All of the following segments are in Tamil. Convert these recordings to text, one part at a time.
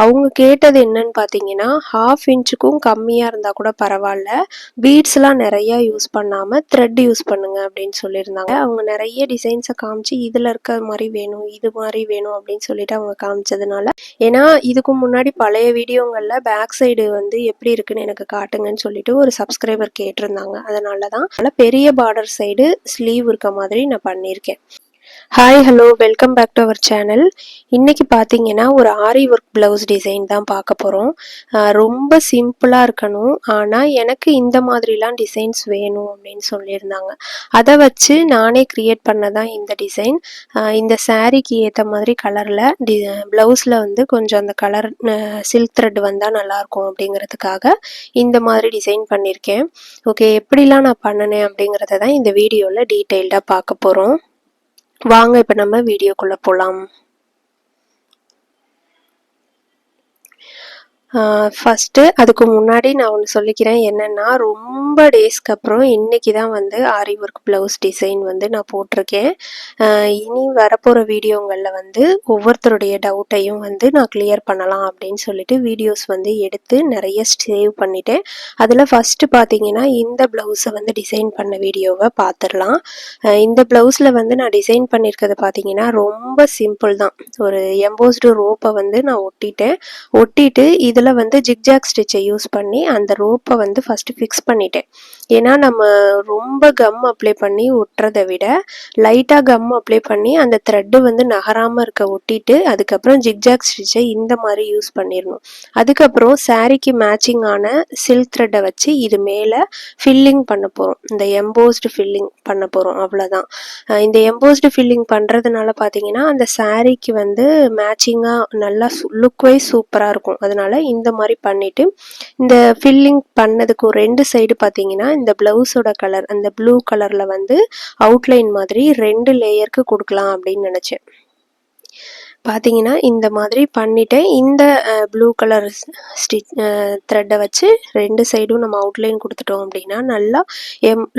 அவங்க கேட்டது என்னன்னு பார்த்தீங்கன்னா, 1/2 இன்ச்சுக்கும் கம்மியா இருந்தா கூட பரவால்ல. பீட்ஸ்லாம் நெறையா யூஸ் பண்ணாம த்ரெட் யூஸ் பண்ணுங்க அப்படின்னு சொல்லியிருந்தாங்க. அவங்க நெறைய டிசைன்ஸ காமிச்சு, இதுல இருக்க மாரி வேணும், இது மாரி வேணும் அப்படின்னு சொல்லிட்டு அவங்க காமிச்சதுனால, ஏன்னா இதுக்கு முன்னாடி பழைய வீடியோங்கள்ல பேக் சைடு வந்து எப்படி இருக்குன்னு எனக்கு காட்டுங்கன்னு சொல்லிட்டு ஒரு சப்ஸ்கிரைபர் கேட்டிருந்தாங்க. அதனால தான் பெரிய பார்டர் சைடு ஸ்லீவ் இருக்க மாதிரி நான் பண்ணியிருக்கேன். Hi hello welcome back to our channel. இன்னைக்கு பார்த்தீங்கன்னா ஒரு ஆரி ஒர்க் ப்ளவுஸ் டிசைன் தான் பார்க்க போகிறோம். ரொம்ப சிம்பிளாக இருக்கணும், ஆனால் எனக்கு இந்த மாதிரிலாம் டிசைன்ஸ் வேணும் அப்படின்னு சொல்லியிருந்தாங்க. அதை வச்சு நானே க்ரியேட் பண்ண தான் இந்த டிசைன். இந்த சாரீக்கு ஏற்ற மாதிரி கலரில் ப்ளவுஸில் வந்து கொஞ்சம் அந்த கலர் சில்க் த்ரெட் வந்தால் நல்லாயிருக்கும் அப்படிங்கிறதுக்காக இந்த மாதிரி டிசைன் பண்ணியிருக்கேன். ஓகே, எப்படிலாம் நான் பண்ணினேன் அப்படிங்கிறத தான் இந்த வீடியோவில் டீட்டெயில்டாக பார்க்க போகிறோம். வாங்க இப்போ நம்ம வீடியோக்குள்ளே போகலாம். ஃபஸ்ட்டு அதுக்கு முன்னாடி நான் ஒன்று சொல்லிக்கிறேன். என்னென்னா, ரொம்ப டேஸ்க்கு அப்புறம் இன்றைக்கி தான் வந்து ஆரி ஒர்க் ப்ளவுஸ் டிசைன் வந்து நான் போட்டிருக்கேன். இனி வரப்போகிற வீடியோங்களில் வந்து ஒவ்வொருத்தருடைய டவுட்டையும் வந்து நான் கிளியர் பண்ணலாம் அப்படின்னு சொல்லிட்டு வீடியோஸ் வந்து எடுத்து நிறைய சேவ் பண்ணிட்டேன். அதில் ஃபஸ்ட்டு பார்த்தீங்கன்னா இந்த ப்ளவுஸை வந்து டிசைன் பண்ண வீடியோவை பார்த்துடலாம். இந்த ப்ளவுஸில் வந்து நான் டிசைன் பண்ணியிருக்கிறது பார்த்தீங்கன்னா ரொம்ப சிம்பிள் தான். ஒரு எம்போஸ்டு ரோப்பை வந்து நான் ஒட்டிட்டு இதில் வந்து ஜிக்ஜாக் ஸ்டிச்சை யூஸ் பண்ணி அந்த ரோப்பை வந்து ஃபஸ்ட்டு ஃபிக்ஸ் பண்ணிட்டேன். ஏன்னா நம்ம ரொம்ப கம் அப்ளை பண்ணி ஒட்டுறதை விட லைட்டாக கம் அப்ளை பண்ணி அந்த த்ரெட்டு வந்து நகராமல் இருக்க ஒட்டிட்டு அதுக்கப்புறம் ஜிக்ஜாக் ஸ்டிச்சை இந்த மாதிரி யூஸ் பண்ணிடணும். அதுக்கப்புறம் சாரீக்கு மேட்சிங்கான சில்க் த்ரெட்டை வச்சு இது மேலே ஃபில்லிங் பண்ண போகிறோம். இந்த எம்போஸ்டு ஃபில்லிங் பண்ண போகிறோம், அவ்வளோதான். இந்த எம்போஸ்டு ஃபில்லிங் பண்ணுறதுனால பார்த்தீங்கன்னா அந்த சாரீக்கு வந்து மேட்சிங்காக நல்லா லுக் வைஸ் சூப்பராக இருக்கும். அதனால இந்த மாதிரி பண்ணிட்டு இந்த ஃபில்லிங் பண்ணதுக்கு ஒரு 2 சைடு பார்த்தீங்கன்னா இந்த ப்ளவுஸோட கலர் அந்த ப்ளூ கலரில் வந்து அவுட்லைன் மாதிரி 2 லேயருக்கு கொடுக்கலாம் அப்படின்னு நினச்சேன். பார்த்தீங்கன்னா இந்த மாதிரி பண்ணிவிட்டு இந்த ப்ளூ கலர் த்ரெட்டை வச்சு 2 சைடும் நம்ம அவுட்லைன் கொடுத்துட்டோம் அப்படின்னா நல்லா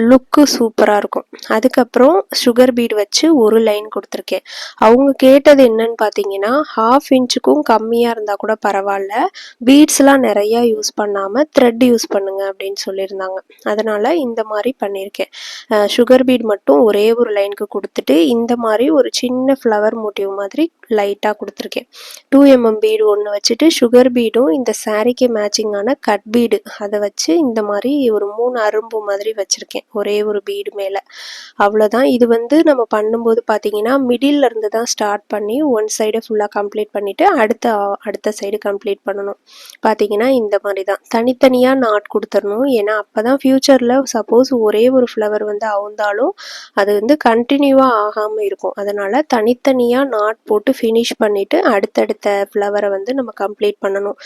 லுக்கு சூப்பராக இருக்கும். அதுக்கப்புறம் சுகர் பீட் வச்சு ஒரு லைன் கொடுத்துருக்கேன். அவங்க கேட்டது என்னன்னு பார்த்தீங்கன்னா 1/2 இன்ச்சுக்கும் கம்மியாக இருந்தால் கூட பரவாயில்ல, பீட்ஸ்லாம் நிறையா யூஸ் பண்ணாமல் த்ரெட் யூஸ் பண்ணுங்க அப்படின்னு சொல்லியிருந்தாங்க. அதனால் இந்த மாதிரி பண்ணியிருக்கேன். சுகர் பீட் மட்டும் ஒரே ஒரு லைனுக்கு கொடுத்துட்டு இந்த மாதிரி ஒரு சின்ன ஃப்ளவர் மோட்டிவ் மாதிரி லைட்டாக கொடுத்துருக்கேன். 2 mm பீடு ஒன்று வச்சுட்டு சுகர் பீடும் இந்த சாரீக்கு மேட்சிங்கான கட் பீடு அதை வச்சு இந்த மாதிரி ஒரு 3 அரும்பு மாதிரி வச்சுருக்கேன் ஒரே ஒரு பீடு மேலே. அவ்வளோதான். இது வந்து நம்ம பண்ணும்போது பார்த்தீங்கன்னா மிடில் இருந்து தான் ஸ்டார்ட் பண்ணி ஒன் சைடை ஃபுல்லாக கம்ப்ளீட் பண்ணிவிட்டு அடுத்த சைடு கம்ப்ளீட் பண்ணணும். பார்த்தீங்கன்னா இந்த மாதிரி தான் தனித்தனியாக நாட் கொடுத்துடணும். ஏன்னா அப்போ தான் ஃப்யூச்சரில் சப்போஸ் ஒரே ஒரு ஃப்ளவர் வந்து அவுந்தாலும் அது வந்து கண்டினியூவாக ஆகாமல் இருக்கும். அதனால் தனித்தனியாக நாட் போட்டு ஃபினிஷ் பண்ணிவிட்டு அடுத்தடுத்த ஃப்ளவரை வந்து நம்ம கம்ப்ளீட் பண்ணணும்.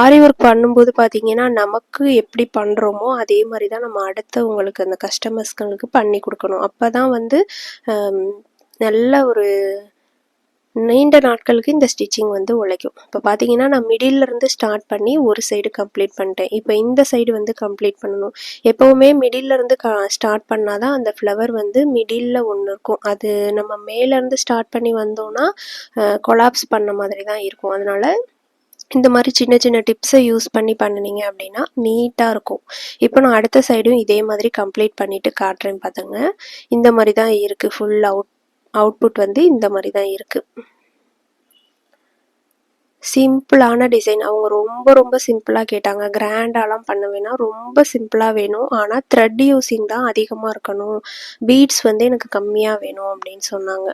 ஆரி ஒர்க் பண்ணும்போது பார்த்தீங்கன்னா நமக்கு எப்படி பண்ணுறோமோ அதே மாதிரி தான் நம்ம அடுத்தவங்களுக்கு அந்த கஸ்டமர்ஸ்களுக்கு பண்ணி கொடுக்கணும். அப்போ தான் வந்து நல்ல ஒரு நீண்ட நாட்களுக்கு இந்த ஸ்டிச்சிங் வந்து உழைக்கும். இப்போ பார்த்தீங்கன்னா நான் மிடில்லேருந்து ஸ்டார்ட் பண்ணி ஒரு சைடு கம்ப்ளீட் பண்ணிட்டேன். இப்போ இந்த சைடு வந்து கம்ப்ளீட் பண்ணணும். எப்போவுமே மிடில்லேருந்து ஸ்டார்ட் பண்ணால் தான் அந்த ஃப்ளவர் வந்து மிடிலில் ஒன்று இருக்கும். அது நம்ம மேலேருந்து ஸ்டார்ட் பண்ணி வந்தோன்னா கொலாப்ஸ் பண்ண மாதிரி தான் இருக்கும். அதனால் இந்த மாதிரி சின்ன சின்ன டிப்ஸை யூஸ் பண்ணி பண்ணினீங்க அப்படின்னா நீட்டாக இருக்கும். இப்போ நான் அடுத்த சைடும் இதே மாதிரி கம்ப்ளீட் பண்ணிவிட்டு காட்டுறேன். பார்த்துங்க, இந்த மாதிரி தான் இருக்குது. ஃபுல் அவுட்புட் வந்து இந்த மாதிரி தான் இருக்குது. சிம்பிளான டிசைன். அவங்க ரொம்ப ரொம்ப சிம்பிளாக கேட்டாங்க. கிராண்டாலாம் பண்ண வேணாம், ரொம்ப சிம்பிளாக வேணும். ஆனால் த்ரெட் யூஸிங் தான் அதிகமாக இருக்கணும், பீட்ஸ் வந்து எனக்கு கம்மியாக வேணும் அப்படின்னு சொன்னாங்க.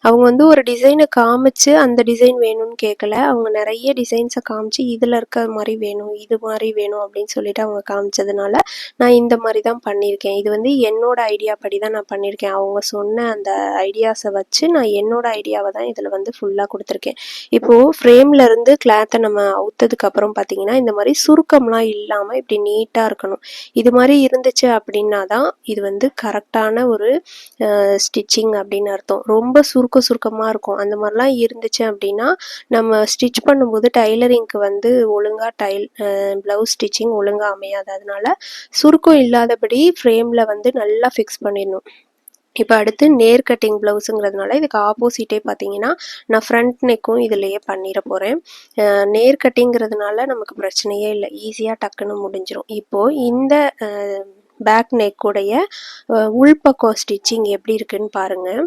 அவங்க வந்து ஒரு டிசைனை காமிச்சு அந்த டிசைன் வேணும்னு கேட்கல. அவங்க நிறைய டிசைன்ஸை காமிச்சு இதில் இருக்க மாதிரி வேணும், இது மாதிரி வேணும் அப்படின்னு சொல்லிட்டு அவங்க காமிச்சதுனால நான் இந்த மாதிரி தான் பண்ணியிருக்கேன். இது வந்து என்னோட ஐடியா படி தான் நான் பண்ணியிருக்கேன். அவங்க சொன்ன அந்த ஐடியாஸை வச்சு நான் என்னோட ஐடியாவை தான் இதில் வந்து ஃபுல்லாக கொடுத்துருக்கேன். இப்போது ஃப்ரேமில் இருந்து கிளாத்தை நம்ம அவுத்ததுக்கப்புறம் பார்த்தீங்கன்னா இந்த மாதிரி சுருக்கம்லாம் இல்லாமல் இப்படி நீட்டாக இருக்கணும். இது மாதிரி இருந்துச்சு அப்படின்னா தான் இது வந்து கரெக்டான ஒரு ஸ்டிச்சிங் அப்படின்னு அர்த்தம். ரொம்ப சுருக்கமாக இருக்கும். அந்த மாதிரிலாம் இருந்துச்சு அப்படின்னா நம்ம ஸ்டிச் பண்ணும்போது டைலரிங்க்கு வந்து ஒழுங்காக ப்ளவுஸ் ஸ்டிச்சிங் ஒழுங்காக அமையாது. அதனால சுருக்கம் இல்லாதபடி ஃப்ரேமில் வந்து நல்லா ஃபிக்ஸ் பண்ணிடணும். இப்போ அடுத்து நேர் கட்டிங் ப்ளவுஸுங்கிறதுனால இதுக்கு ஆப்போசிட்டே பார்த்தீங்கன்னா நான் ஃப்ரண்ட் நெக்கும் இதிலேயே பண்ணிட போகிறேன். நேர் கட்டிங்கிறதுனால நமக்கு பிரச்சனையே இல்லை, ஈஸியாக டக்குன்னு முடிஞ்சிடும். இப்போது இந்த பேக் நெக்குடைய உள்பக்கம் ஸ்டிச்சிங் எப்படி இருக்குன்னு பாருங்கள்.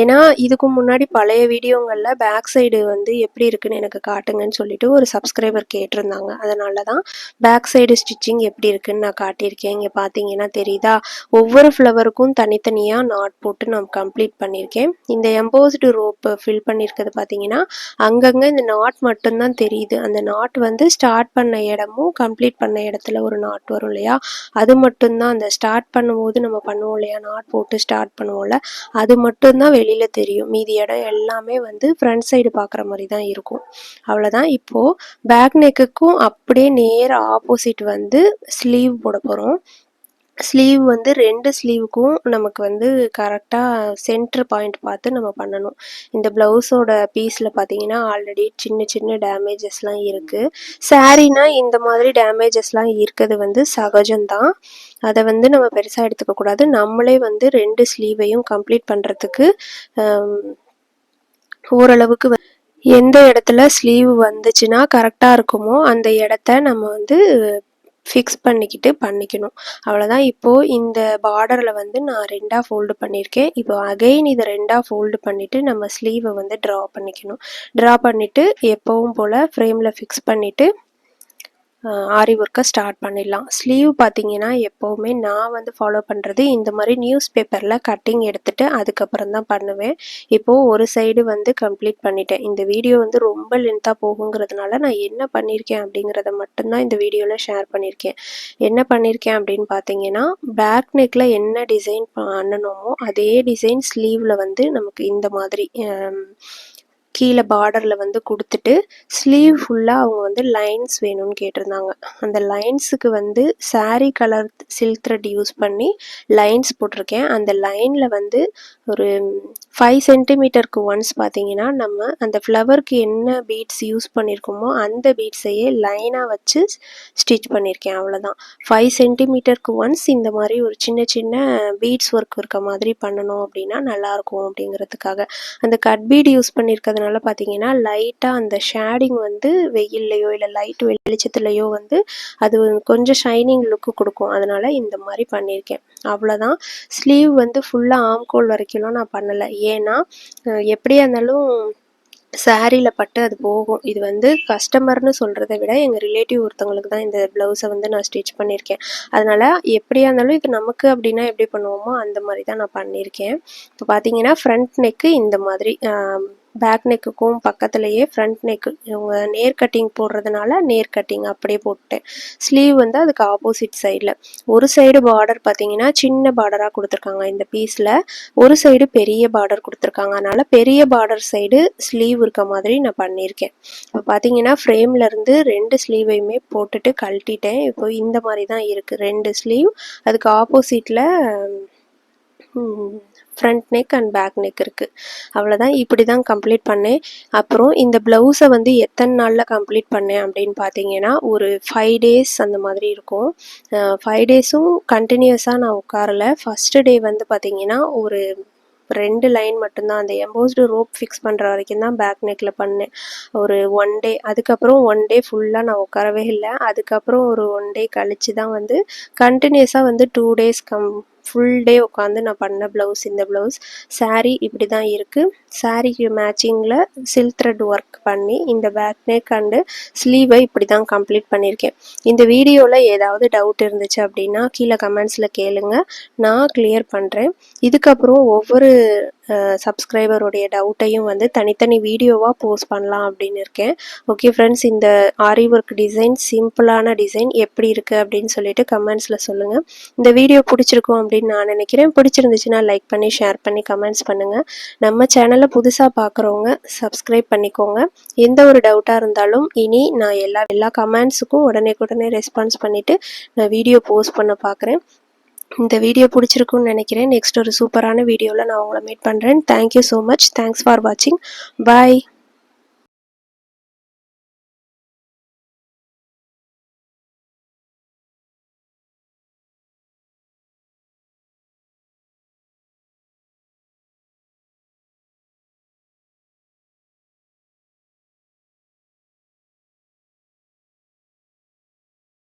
ஏன்னா இதுக்கு முன்னாடி பழைய வீடியோங்களில் பேக் சைடு வந்து எப்படி இருக்குன்னு எனக்கு காட்டுங்கன்னு சொல்லிட்டு ஒரு சப்ஸ்கிரைபர் கேட்டிருந்தாங்க. அதனால தான் பேக் சைடு ஸ்டிச்சிங் எப்படி இருக்குன்னு நான் காட்டியிருக்கேன். இங்கே பார்த்தீங்கன்னா தெரியுதா, ஒவ்வொரு ஃப்ளவருக்கும் தனித்தனியாக நாட் போட்டு நான் கம்ப்ளீட் பண்ணியிருக்கேன். இந்த எம்போஸ்டு ரோப்பு ஃபில் பண்ணியிருக்கிறது பார்த்தீங்கன்னா அங்கங்கே இந்த நாட் மட்டும்தான் தெரியுது. அந்த நாட் வந்து ஸ்டார்ட் பண்ண இடமும் கம்ப்ளீட் பண்ண இடத்துல ஒரு நாட் வரும் இல்லையா, அது மட்டும்தான் அந்த ஸ்டார்ட் பண்ணும்போது நம்ம பண்ணுவோம் இல்லையா, நாட் போட்டு ஸ்டார்ட் பண்ணுவோம்ல, அது மட்டும்தான் வெளியில் தெரியும். மீதி இடம் எல்லாமே வந்து ஃப்ரண்ட் சைடு பார்க்குற மாதிரி தான் இருக்கும். அவ்வளோதான். இப்போது பேக் நெக்குக்கும் அப்படியே நேர் ஆப்போசிட் வந்து ஸ்லீவ் போட போகிறோம். ஸ்லீவ் வந்து 2 ஸ்லீவுக்கும் நமக்கு வந்து கரெக்டாக சென்டர் பாயிண்ட் பார்த்து நம்ம பண்ணணும். இந்த ப்ளவுஸோட பீஸில் பார்த்தீங்கன்னா ஆல்ரெடி சின்ன சின்ன டேமேஜஸ்லாம் இருக்குது. சாரீனா இந்த மாதிரி டேமேஜஸ்லாம் இருக்கிறது வந்து சகஜம்தான். அதை வந்து நம்ம பெருசாக எடுத்துக்கக்கூடாது. நம்மளே வந்து 2 ஸ்லீவையும் கம்ப்ளீட் பண்ணுறதுக்கு ஓரளவுக்கு எந்த இடத்துல ஸ்லீவ் வந்துச்சுன்னா கரெக்டாக இருக்குமோ அந்த இடத்த நம்ம வந்து ஃபிக்ஸ் பண்ணிக்கணும். அவ்வளோதான். இப்போது இந்த பார்டரில் வந்து நான் 2ஆக ஃபோல்டு பண்ணியிருக்கேன். இப்போ அகெயின் இதை 2ஆக ஃபோல்டு பண்ணிவிட்டு நம்ம ஸ்லீவை வந்து ட்ரா பண்ணிவிட்டு எப்போவும் போல் ஃப்ரேமில் ஃபிக்ஸ் பண்ணிவிட்டு ஆரி ஒர்க்கை ஸ்டார்ட் பண்ணிடலாம். ஸ்லீவ் பார்த்தீங்கன்னா எப்போவுமே நான் வந்து ஃபாலோ பண்ணுறது இந்த மாதிரி நியூஸ் பேப்பரில் கட்டிங் எடுத்துகிட்டு அதுக்கப்புறம் தான் பண்ணுவேன். இப்போது ஒரு சைடு வந்து கம்ப்ளீட் பண்ணிட்டேன். இந்த வீடியோ வந்து ரொம்ப லென்த்தாக போகுங்கிறதுனால நான் என்ன பண்ணியிருக்கேன் அப்படிங்கிறத மட்டும்தான் இந்த வீடியோவில் ஷேர் பண்ணியிருக்கேன். என்ன பண்ணியிருக்கேன் அப்படின்னு பார்த்தீங்கன்னா பேக் நெக்கில் என்ன டிசைன் பண்ணணுமோ அதே டிசைன் ஸ்லீவில் வந்து நமக்கு இந்த மாதிரி கீழே பார்டரில் வந்து கொடுத்துட்டு ஸ்லீவ் ஃபுல்லாக அவங்க வந்து லைன்ஸ் வேணும்னு கேட்டிருந்தாங்க. அந்த லைன்ஸுக்கு வந்து sari colour silk thread use பண்ணி லைன்ஸ் போட்டிருக்கேன். அந்த லைனில் வந்து ஒரு 5 சென்டிமீட்டருக்கு ஒன்ஸ் பார்த்தீங்கன்னா நம்ம அந்த ஃப்ளவருக்கு என்ன பீட்ஸ் யூஸ் பண்ணியிருக்கோமோ அந்த பீட்ஸையே லைனாக வச்சு ஸ்டிச் பண்ணியிருக்கேன். அவ்வளோதான். 5 சென்டிமீட்டருக்கு ஒன்ஸ் இந்த மாதிரி ஒரு சின்ன சின்ன பீட்ஸ் ஒர்க் இருக்க மாதிரி பண்ணணும் அப்படின்னா நல்லாயிருக்கும் அப்படிங்கிறதுக்காக. அந்த கட் பீட் யூஸ் பண்ணியிருக்கிறதுனால பார்த்தீங்கன்னா லைட்டாக அந்த ஷேடிங் வந்து வெயில்லையோ இல்லை லைட் வெளிச்சத்துலையோ வந்து அது கொஞ்சம் ஷைனிங் லுக்கு கொடுக்கும். அதனால் இந்த மாதிரி பண்ணியிருக்கேன். அவ்வளோதான். ஸ்லீவ் வந்து ஃபுல்லாக ஆம்கோல் வரைக்கும்லாம் நான் பண்ணலை. ஏன்னா எப்படியா இருந்தாலும் சாரியில் பட்டு அது போகும். இது வந்து கஸ்டமர்னு சொல்கிறத விட எங்கள் ரிலேட்டிவ் ஒருத்தவங்களுக்கு தான் இந்த ப்ளவுஸை வந்து நான் ஸ்டிச் பண்ணியிருக்கேன். அதனால் எப்படியா இருந்தாலும் இது நமக்கு அப்படின்னா எப்படி பண்ணுவோமோ அந்த மாதிரி தான் நான் பண்ணியிருக்கேன். இப்போ பார்த்தீங்கன்னா ஃப்ரண்ட் நெக்கு இந்த மாதிரி பேக் நெக்குக்கும் பக்கத்துலேயே ஃப்ரண்ட் நெக்கு இவங்க நேர் கட்டிங் போடுறதுனால நேர் கட்டிங் அப்படியே போட்டேன். ஸ்லீவ் வந்து அதுக்கு ஆப்போசிட் சைடில் ஒரு சைடு பார்டர் பார்த்தீங்கன்னா சின்ன பார்டராக கொடுத்துருக்காங்க. இந்த பீஸில் ஒரு சைடு பெரிய பார்டர் கொடுத்துருக்காங்க. அதனால் பெரிய பார்டர் சைடு ஸ்லீவ் இருக்க மாதிரி நான் பண்ணியிருக்கேன். இப்போ பார்த்தீங்கன்னா ஃப்ரேம்லேருந்து 2 ஸ்லீவையுமே போட்டுட்டு கழட்டிட்டேன். இப்போ இந்த மாதிரி தான் இருக்குது 2 ஸ்லீவ். அதுக்கு ஆப்போசிட்டில் front neck and back neck இருக்குது. அவ்வளோதான். இப்படி தான் கம்ப்ளீட் பண்ணேன். அப்புறம் இந்த ப்ளவுஸை வந்து எத்தனை நாளில் கம்ப்ளீட் பண்ணேன் அப்படின்னு பார்த்தீங்கன்னா ஒரு 5 டேஸ் அந்த மாதிரி இருக்கும். 5 டேஸும் கண்டினியூஸாக நான் உட்காரல. ஃபஸ்ட்டு டே வந்து பார்த்தீங்கன்னா ஒரு 2 லைன் மட்டும்தான், அந்த எம்போஸ்டு ரோப் ஃபிக்ஸ் பண்ணுற வரைக்கும் தான் பேக் நெக்கில் பண்ணேன். ஒரு 1 டே. அதுக்கப்புறம் 1 டே ஃபுல்லாக நான் உட்காரவே இல்லை. அதுக்கப்புறம் ஒரு 1 டே கழித்து தான் வந்து கண்டினியூஸாக வந்து 2 டேஸ் ஃபுல் டே உட்காந்து நான் பண்ண ப்ளவுஸ் இந்த ப்ளவுஸ். சாரீ இப்படி தான் இருக்குது. சாரீக்கு மேட்சிங்கில் சில்க் த்ரெட் ஒர்க் பண்ணி இந்த பேக் நெக் அண்டு ஸ்லீவை இப்படி தான் கம்ப்ளீட் பண்ணியிருக்கேன். இந்த வீடியோவில் ஏதாவது டவுட் இருந்துச்சு அப்படின்னா கீழே கமெண்ட்ஸில் கேளுங்க, நான் கிளியர் பண்ணுறேன். இதுக்கப்புறம் ஒவ்வொரு சப்ஸ்கிரைபருடைய டவுட்டையும் வந்து தனித்தனி வீடியோவாக போஸ்ட் பண்ணலாம் அப்படின்னு இருக்கேன். ஓகே ஃப்ரெண்ட்ஸ், இந்த ஆரி ஒர்க் டிசைன் சிம்பிளான டிசைன் எப்படி இருக்குது அப்படின்னு சொல்லிட்டு கமெண்ட்ஸில் சொல்லுங்கள். இந்த வீடியோ பிடிச்சிருக்கும் அப்படின்னு நான் நினைக்கிறேன். பிடிச்சிருந்துச்சுன்னா லைக் பண்ணி ஷேர் பண்ணி கமெண்ட்ஸ் பண்ணுங்கள். நம்ம சேனலை புதுசாக பார்க்குறவங்க சப்ஸ்கிரைப் பண்ணிக்கோங்க. எந்த ஒரு டவுட்டாக இருந்தாலும் இனி நான் எல்லா கமெண்ட்ஸுக்கும் உடனே ரெஸ்பான்ஸ் பண்ணிவிட்டு நான் வீடியோ போஸ்ட் பண்ண பார்க்குறேன். இந்த வீடியோ பிடிச்சிருக்குன்னு நினைக்கிறேன். நெக்ஸ்ட் ஒரு சூப்பரான வீடியோவில் நான் உங்களை மீட் பண்ணுறேன். Thank you so much. Thanks for வாட்சிங். பாய்.